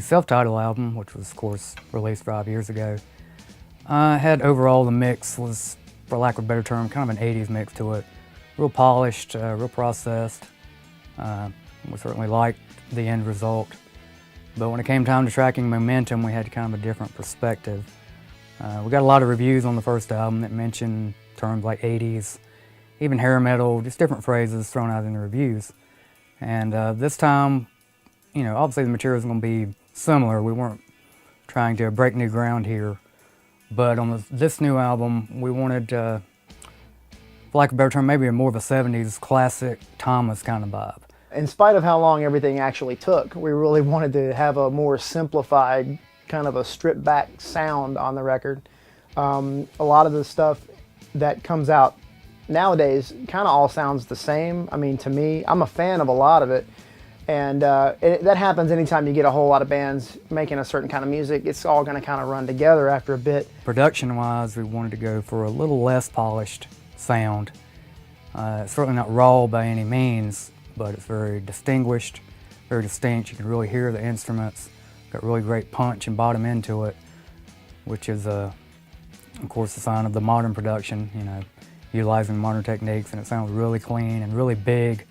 self-titled album, which was, of course, released 5 years ago, had overall the mix was, for lack of a better term, kind of an 80s mix to it. Real polished, real processed. We certainly liked the end result. But when it came time to tracking momentum, we had kind of a different perspective. We got a lot of reviews on the first album that mentioned terms like 80s, even hair metal, just different phrases thrown out in the reviews. And this time, you know, obviously the material is going to be similar. We weren't trying to break new ground here. But on this new album, we wanted, for lack of a better term, maybe more of a 70s classic Thomas kind of vibe. In spite of how long everything actually took, we really wanted to have a more simplified, kind of a stripped back sound on the record. A lot of the stuff that comes out nowadays kind of all sounds the same. I mean, to me, I'm a fan of a lot of it. And that happens anytime you get a whole lot of bands making a certain kind of music. It's all going to kind of run together after a bit. Production-wise, we wanted to go for a little less polished sound. It's certainly not raw by any means, but it's very distinguished, very distinct. You can really hear the instruments. Got really great punch and bottom end to it, which is, of course, a sign of the modern production, you know, utilizing modern techniques, and it sounds really clean and really big.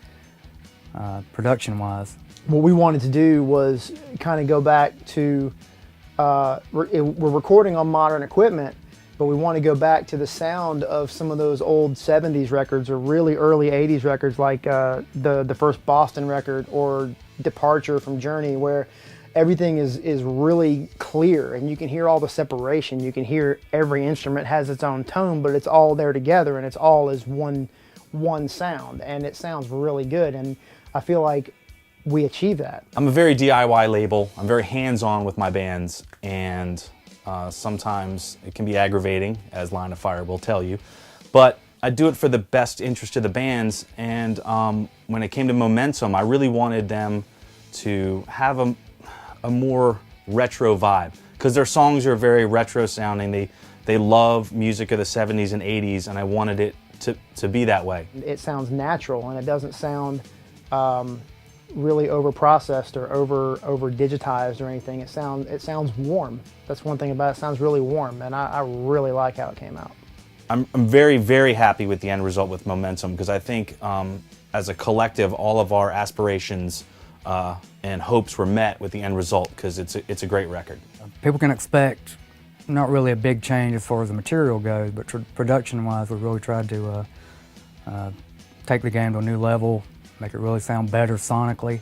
Production-wise. What we wanted to do was kind of go back to, we're recording on modern equipment, but we want to go back to the sound of some of those old 70s records or really early 80s records like the first Boston record or Departure from Journey, where everything is really clear and you can hear all the separation. You can hear every instrument has its own tone, but it's all there together and it's all as one sound, and it sounds really good. And I feel like we achieve that. I'm a very DIY label. I'm very hands-on with my bands, and sometimes it can be aggravating, as Line of Fire will tell you. But I do it for the best interest of the bands, and when it came to Momentum, I really wanted them to have a more retro vibe, because their songs are very retro sounding. They love music of the 70s and 80s, and I wanted it to be that way. It sounds natural, and it doesn't sound really over-processed or over digitized or anything. It sounds warm. That's one thing about it. It sounds really warm, and I really like how it came out. I'm very, very happy with the end result with Momentum, because I think as a collective, all of our aspirations and hopes were met with the end result, because it's a great record. People can expect not really a big change as far as the material goes, but production-wise, we really tried to take the game to a new level, make it really sound better sonically,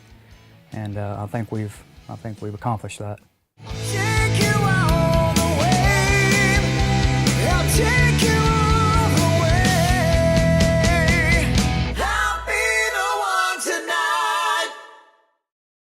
and I think we've accomplished that. Take you all the way. I'll take you